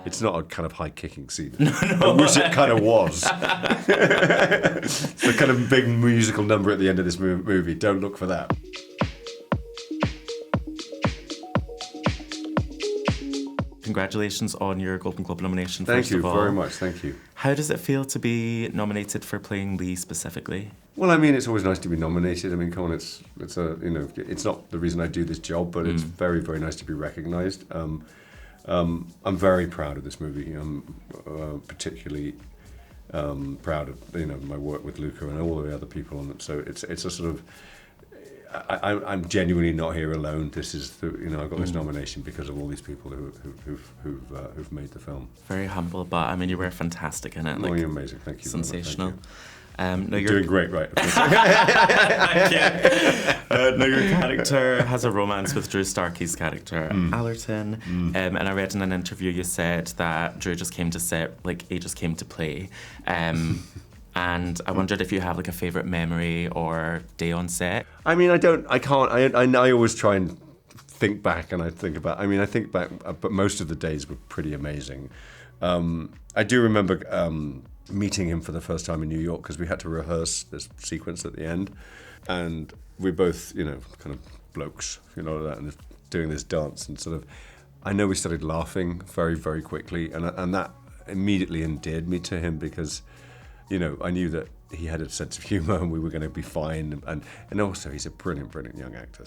It's not a kind of high-kicking scene. No. I wish it kind of was. It's the kind of big musical number at the end of this movie. Don't look for that. Congratulations on your Golden Globe nomination, first of all. Thank you very much, thank you. How does it feel to be nominated for playing Lee specifically? Well, I mean, it's always nice to be nominated. I mean, come on, it's it's not the reason I do this job, but it's very, very nice to be recognised. I'm very proud of this movie. I'm particularly proud of my work with Luca and all the other people on it. So it's a sort of I'm genuinely not here alone. This is I got this nomination because of all these people who've made the film. Very humble, but I mean you were fantastic in it. Oh, you're amazing. Thank you. Sensational. No, you're doing great, right? Thank you. Now your character has a romance with Drew Starkey's character, Allerton. And I read in an interview you said that Drew just came to set, like he just came to play. And I wondered if you have like a favourite memory or day on set. I mean, I always try and think back, and I think back, but most of the days were pretty amazing. I do remember meeting him for the first time in New York because we had to rehearse this sequence at the end, and we're both, kind of blokes, that, and doing this dance, and sort of, I know we started laughing very, very quickly, and that immediately endeared me to him because, I knew that he had a sense of humour and we were going to be fine, and also he's a brilliant, brilliant young actor.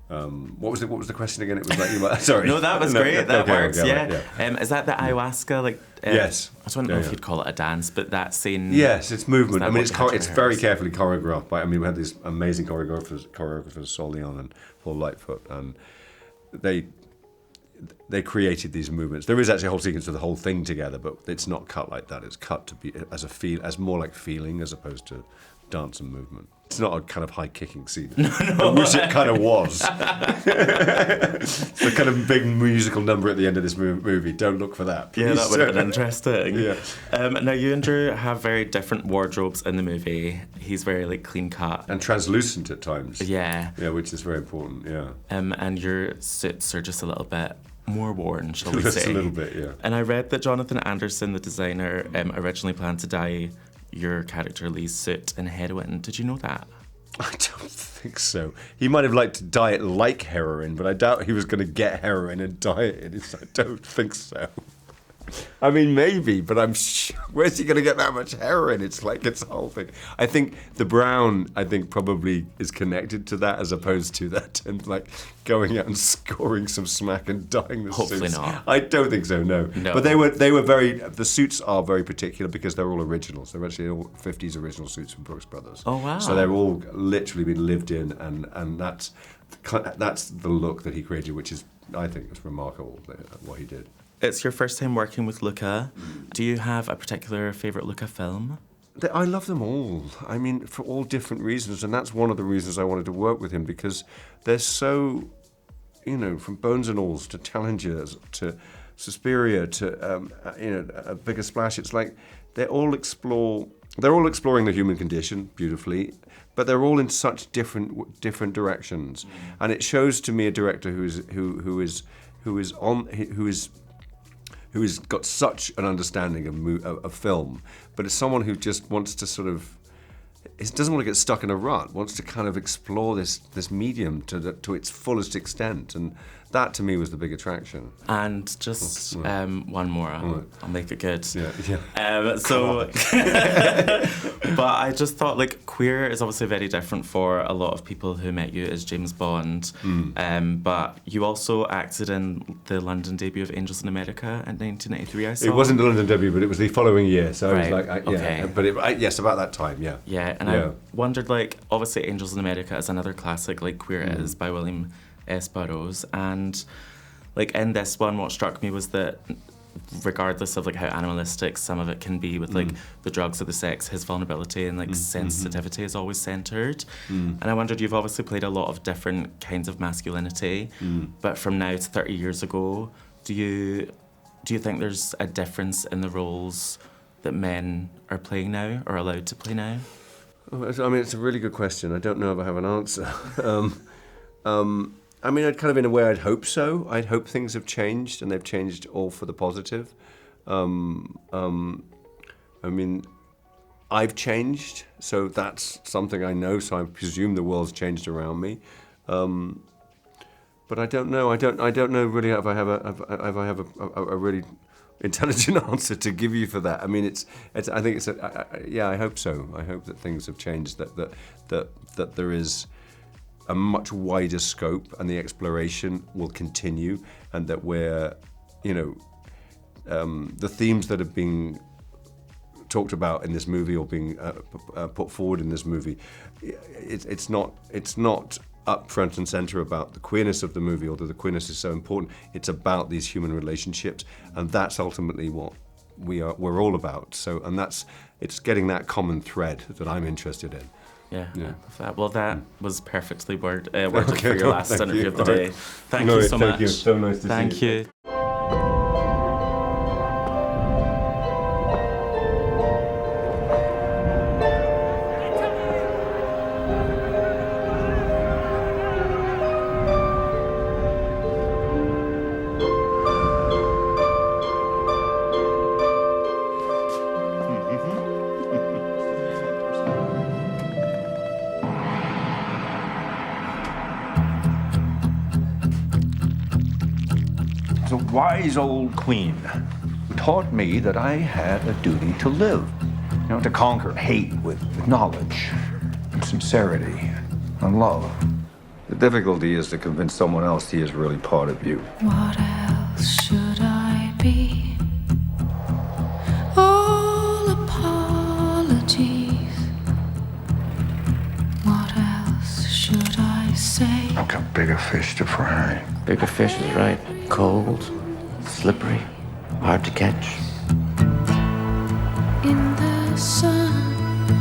What was the question again? It was like sorry. No, that was great. That works. Okay, yeah. Right. Is that the ayahuasca? Yes. I don't know if you'd call it a dance, but that scene. Yes, it's movement. I mean, it's very carefully choreographed. We had these amazing choreographers, Sol Leon and Paul Lightfoot, and they created these movements. There is actually a whole sequence of the whole thing together, but it's not cut like that. It's cut to be as more like feeling as opposed to dance and movement. It's not a kind of high-kicking scene. No. I wish it kind of was. It's the kind of big musical number at the end of this movie. Don't look for that. Please. Yeah, that would have been interesting. Yeah. Now, you and Drew have very different wardrobes in the movie. He's very clean-cut. And translucent at times. Yeah. Yeah, which is very important, yeah. And your suits are just a little bit more worn, shall we say. Just a little bit, yeah. And I read that Jonathan Anderson, the designer, originally planned to dye your character Lee's suit in heroin. Did you know that? I don't think so. He might have liked to dye it like heroin, but I doubt he was going to get heroin and dye it. I don't think so. I mean, maybe, but I'm sure. Where's he going to get that much heroin? It's like it's a whole thing. I think the brown, probably is connected to that as opposed to that and like going out and scoring some smack and dyeing the Hopefully suits. not. I don't think so, no. But they were the suits are very particular because they're all originals. They're actually all 50s original suits from Brooks Brothers. Oh, wow. So they're all literally been lived in, and that's the look that he created, which is, I think, it's remarkable what he did. It's your first time working with Luca. Do you have a particular favourite Luca film? I love them all. I mean, for all different reasons, and that's one of the reasons I wanted to work with him, because they're so, from Bones and Alls to Challengers to Suspiria to, A Bigger Splash. It's like they're all exploring the human condition beautifully, but they're all in such different directions, and it shows to me a director who has got such an understanding of film, but it's someone who just wants to sort of, doesn't want to get stuck in a rut, wants to kind of explore this medium to its fullest extent, and that to me was the big attraction. And just one more, I'll make it good. Yeah. But I just thought, queer is obviously very different for a lot of people who met you as James Bond. But you also acted in the London debut of Angels in America in 1983, I saw. It wasn't the London debut, but it was the following year, so right. I was like, okay. But yes, about that time, yeah. Yeah, and I wondered, obviously Angels in America is another classic, Queer It Is by William S. Burroughs, and in this one, what struck me was that regardless of how animalistic some of it can be with the drugs or the sex, his vulnerability and sensitivity is always centered. And I wondered, you've obviously played a lot of different kinds of masculinity, but from now to 30 years ago, do you think there's a difference in the roles that men are playing now or allowed to play now? I mean, it's a really good question. I don't know if I have an answer. I mean, I'd kind of, in a way, I'd hope so. I'd hope things have changed, and they've changed all for the positive. I mean, I've changed, so that's something I know. So I presume the world's changed around me. But I don't know. I don't know really if I have a really intelligent answer to give you for that. I mean, I think it's yeah. I hope so. I hope that things have changed. That there is a much wider scope, and the exploration will continue, and that we're, the themes that are being talked about in this movie or being put forward in this movie, it's not up front and center about the queerness of the movie, although the queerness is so important. It's about these human relationships, and that's ultimately what we're all about. So, and it's getting that common thread that I'm interested in. Yeah. Well, that was perfectly worded for your last interview of the day. Thank you so much. Thank you. So nice to see you. Thank you. A wise old queen who taught me that I had a duty to live, to conquer hate with knowledge and sincerity and love. The difficulty is to convince someone else he is really part of you. What else should I be? All apologies. What else should I say? I've got bigger fish to fry. Bigger fish is right. Cold, slippery, hard to catch. In the sun,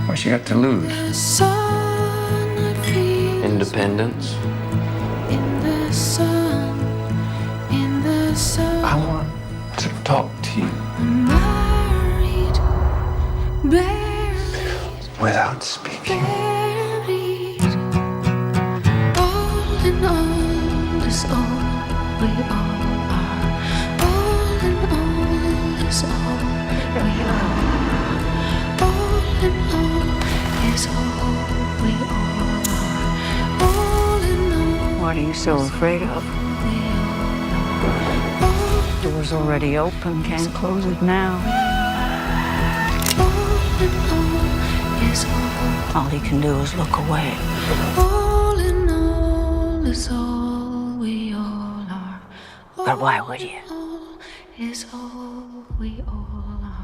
What's she got to lose? the sun it feels. Independence. In the sun, in the sun. I want to talk to you I'm married, buried, without speaking. buried. All in all is all we all are. All in all is all we are. All in all is all we all are. All in all. What are you so afraid of? We all are. Door's already open, can't close it now. All in all is all. All you can do is look away. All in all is all we all are. But why would you? All is all we all are.